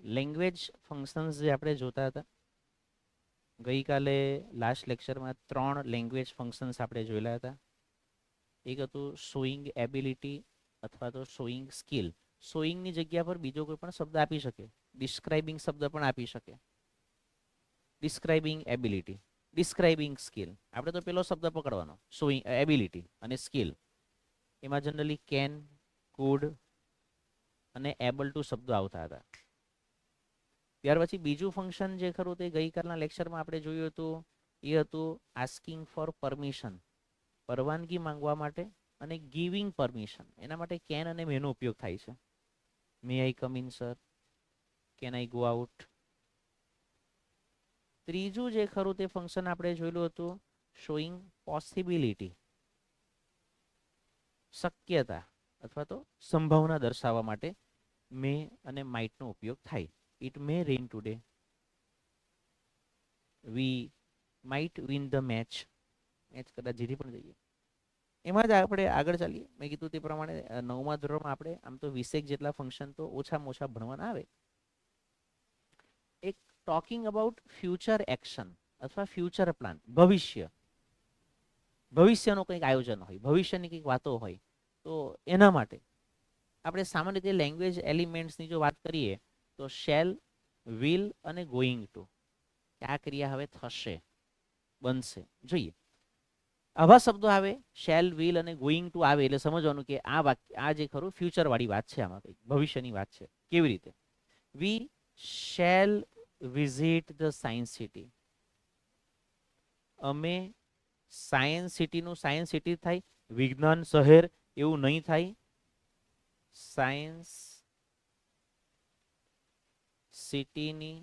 Language functions જે આપણે જોતા હતા ગઈકાલે લાસ્ટ લેક્ચરમાં 3 લેંગ્વેજ ફંક્શન્સ આપણે જોયેલા હતા. એક હતું શોઈંગ એબિલિટી અથવા તો શોઈંગ સ્કિલ. શોઈંગની જગ્યા પર બીજો કોઈ પણ શબ્દ આપી શકે, ડિસ્ક્રાઇબિંગ શબ્દ પણ આપી શકે. Describing ability, describing skill. આપણે તો પેલો શબ્દ પકડવાનો શોઈંગ એબિલિટી અને સ્કિલ. એમાં જનરલી કેન, કુડ અને એબલ ટુ શબ્દો આવતા હતા. ત્યાર પછી બીજું ફંક્શન જે ખરું તે ગઈકાલના લેક્ચરમાં આપણે જોયું હતું એ હતું આસ્કિંગ ફોર પરમિશન, પરવાનગી માંગવા માટે, અને ગિવિંગ પરમિશન. એના માટે કેન અને મેનો ઉપયોગ થાય છે. May I come in sir, can I go out. ત્રીજું જે ખરું તે ફંક્શન આપણે જોયેલું હતું શોઈંગ પોસિબિલિટી, શક્યતા અથવા તો સંભાવના દર્શાવવા માટે મે અને માઇટનો ઉપયોગ થાય. It may rain today, we might win the match. Match કદાચ જીતી પણ જઈએ. એમાં જ આપણે આગળ ચાલીએ. મેં કીધું તે પ્રમાણે 9મા ધોરણમાં આપણે આમ તો 20 જેટલા ફંક્શન તો ઓછામાં ઓછા ભણવાના આવે. એક ટોકિંગ અબાઉટ ફ્યુચર એક્શન અથવા ફ્યુચર પ્લાન, ભવિષ્ય, ભવિષ્યનું કંઈક આયોજન હોય, ભવિષ્યની કંઈક વાતો હોય, તો એના માટે આપણે સામાન્ય રીતે લેંગ્વેજ એલિમેન્ટ્સની જો વાત કરીએ તો શેલ, વિલ અને ગોઈંગ ટુ. આ ક્રિયા હવે થશે, બનશે. જોઈએ આવા શબ્દો આવે, શેલ, વિલ અને ગોઈંગ ટુ આવે એટલે સમજવાનું કે આ વાક્ય, આ જે ખરું ફ્યુચર વાળી વાત છે, આમાં કંઈક ભવિષ્યની વાત છે. કેવી રીતે? We shall visit the science city. અમે સાયન્સ સિટીનું, સાયન્સ સિટી થાય વિજ્ઞાન શહેર એવું નહીં થાય. સાયન્સ સિટીની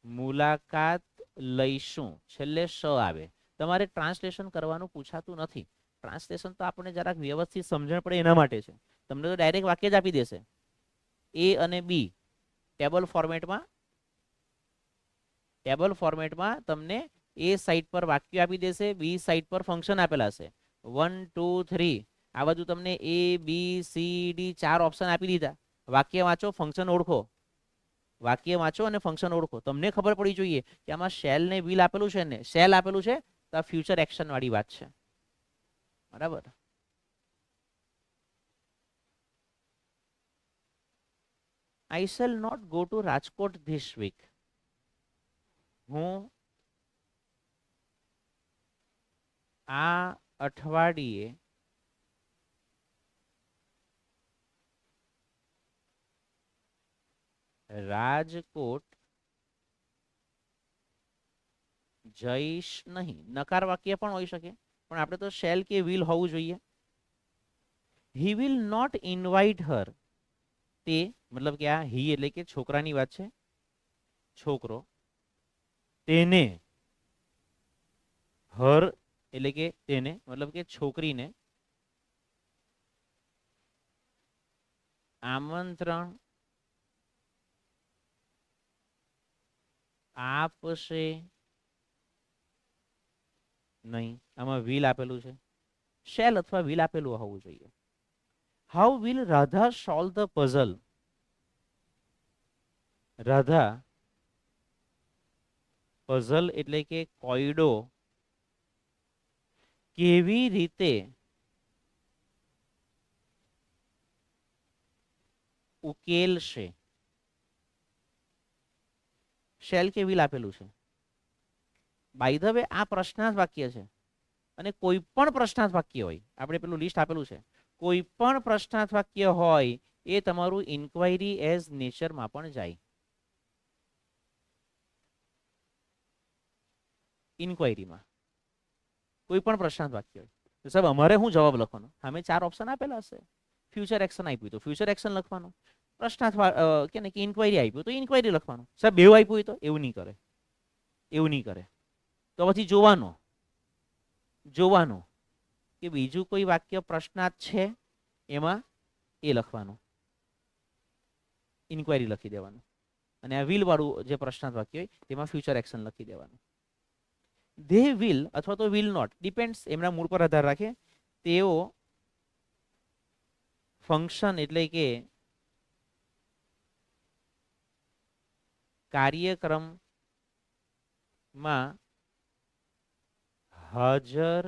મુલાકાત લઈશું. છેલ્લે શ આવે. તમારે ટ્રાન્સલેશન કરવાનું પૂછાતું નથી. ટ્રાન્સલેશન તો આપણને જરાક વ્યવસ્થિત સમજણ પડે એના માટે છે. તમને તો ડાયરેક્ટ વાક્ય જ આપી દેશે. એ અને બી ટેબલ ફોર્મેટમાં તમને એ સાઈડ પર વાક્ય આપી દેશે, બી સાઈડ પર ફંક્શન આપેલા છે. 1 2 3 આ બધું તમને એ બી સી ડી 4 ઓપ્શન આપી દીધા. વાક્ય વાંચો, ફંક્શન ઓળખો. વાક્ય વાંચો અને ફંક્શન ઓળખો. તમને ખબર પડી જોઈએ કે આમાં શેલ ને વિલ આપેલું છે ને શેલ આપેલું છે તો આ ફ્યુચર એક્શન વાળી વાત છે. બરાબર. I shall not go to Rajkot this week. હું આ અઠવાડિયે રાજકોટ જઈશ નહીં. નકાર વાક્ય પણ હોઈ શકે, પણ આપણે તો શેલ કે વિલ હોવું જોઈએ. હી વિલ નોટ ઇન્વાઇટ હર. તે મતલબ કે આ હી એટલે કે છોકરાની વાત છે, છોકરો. તેને, હર એટલે કે તેને મતલબ કે છોકરીને આમંત્રણ આપશે નહીં. આમાં વિલ આપેલું છે, શેલ અથવા વિલ આપેલું હોવું જોઈએ. How will Radha solve the puzzle. Radha puzzle એટલે કે કોયડો કેવી રીતે ઉકેલશે. શેલ કે વિલ આપેલું છે. બાય ધ વે આ પ્રશ્નાર્થ વાક્ય છે અને કોઈ પણ પ્રશ્નાર્થ વાક્ય હોય, આપણે પેલું લિસ્ટ આપેલું છે, કોઈ પણ પ્રશ્નાર્થ વાક્ય હોય એ તમારું ઇન્ક્વાયરી એઝ નેચરમાં પણ જાય. ઇન્ક્વાયરીમાં કોઈ પણ પ્રશ્નાર્થ વાક્ય હોય તો સાહેબ અમારે શું જવાબ લખવાનો? સામે 4 ઓપ્શન આપેલા હશે. ફ્યુચર એક્શન આપ્યું તો ફ્યુચર એક્શન લખવાનું. પ્રશ્નાર્થ કે ઇન્ક્વાયરી આપ્યું તો ઇન્ક્વાયરી લખવાનું. સાહેબ બેવ આપ્યું હોય તો એવું નહીં કરે, એવું નહીં કરે. તો પછી જોવાનું કે બીજું કોઈ વાક્ય પ્રશ્નાર્થ છે એમાં એ લખવાનું, ઇન્ક્વાયરી લખી દેવાનું. અને આ વિલ વાળું જે પ્રશ્નાર્થ વાક્ય હોય તેમાં ફ્યુચર એક્શન લખી દેવાનું. ધે વિલ અથવા તો વિલ નોટ, ડિપેન્ડ્સ, એમના મૂળ પર આધાર રાખે. તેઓ ફંક્શન એટલે કે કાર્યક્રમમાં હાજર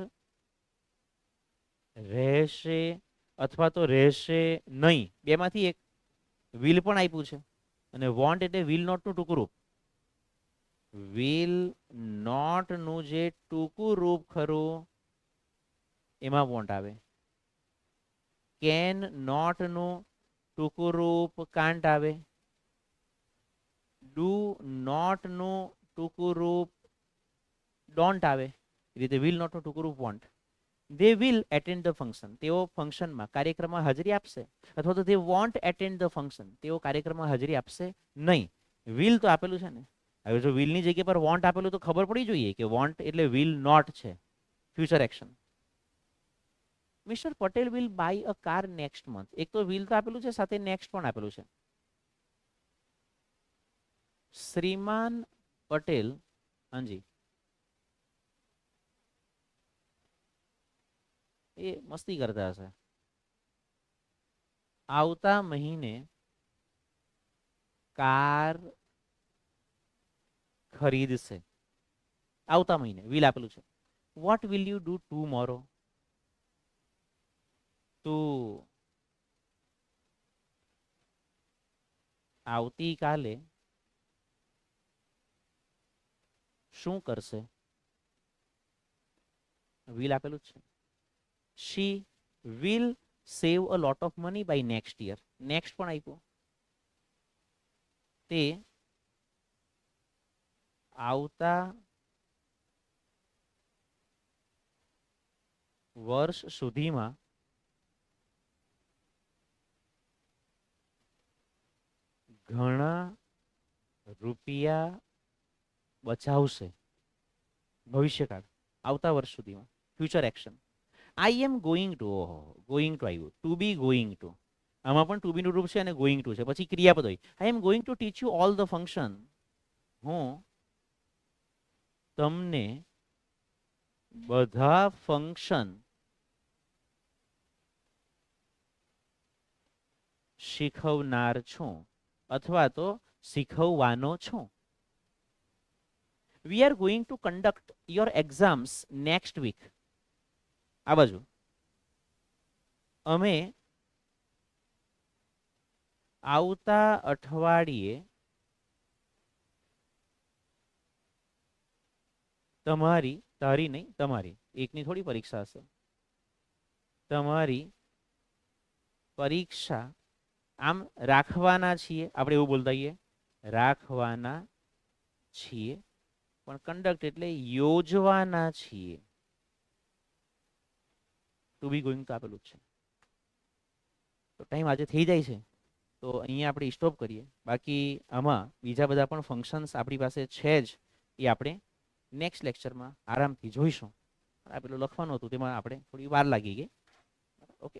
રહેશે અથવા તો રહેશે નહીં, બેમાંથી એક. વિલ પણ આપ્યું છે અને વોન્ટ એટલે વિલ નોટ નું ટૂંકું રૂપ. વિલ નોટ નું જે ટૂંકું રૂપ ખરું એમાં વોન્ટ આવે. કેન નોટ નું ટૂંકું રૂપ કાન્ટ આવે. ડુ નોટ નું ટૂંકું રૂપ ડોન્ટ આવે. એ રીતે વિલ નોટ નું ટૂંકું રૂપ want. they will attend the function, તેઓ ફંક્શનમાં કાર્યક્રમમાં હાજરી આપશે, અથવા તો they won't attend the function, તેઓ કાર્યક્રમમાં હાજરી આપશે નહીં. will તો આપેલું છે ને, હવે જો will ની જગ્યા પર won't આપેલું તો ખબર પડી જોઈએ કે won't એટલે will not છે, future action. Mister Patel will buy a car next month, એક તો will તો આપેલું છે, સાથે next પણ આપેલું છે. શ્રીમાન પટેલ, હાજી, એ મસ્તી કરતા હશે. આવતા મહિને કાર ખરીદશે. આવતા મહિને વિલ આપેલું છે. What will you do tomorrow, તું આવતીકાલે શું કરશે, વિલ આપેલું છે. she will save a lot of money by next year, next પણ આપ્યું. તે આવતા વર્ષ સુધીમાં ઘણા રૂપિયા બચાવશે. ભવિષ્યકાળ, આવતા વર્ષ સુધીમાં, future action. I am going two, going to આવ્યું, ટુ બી ગોઈંગ ટુ, આમાં પણ ટુ બી નું રૂપ છે અને ગોઈંગ ટુ છે, પછી ક્રિયાપદ હોય. I am going to teach you all the function, હું તમને બધા ફંક્શન શીખવનાર છું અથવા તો શીખવવાનો છું. We are going to conduct your exams next week. આ બાજુ અમે આવતા અઠવાડિયે તમારી, તારી નહીં તમારી, એકની થોડી પરીક્ષા હશે, તમારી પરીક્ષા આમ રાખવાના છીએ, આપણે એવું બોલતા હોઈએ, રાખવાના છીએ, પણ કન્ડક્ટ એટલે યોજવાના છીએ. ટુ બી ગોઈંગ તો આપેલું જ છે. તો ટાઈમ આજે થઈ જાય છે, તો અહીંયા આપણે સ્ટોપ કરીએ. બાકી આમાં બીજા બધા પણ ફંક્શન્સ આપણી પાસે છે જ, એ આપણે નેક્સ્ટ લેક્ચરમાં આરામથી જોઈશું. આ પેલું લખવાનું હતું તેમાં આપણે થોડી વાર લાગી ગઈ. ઓકે.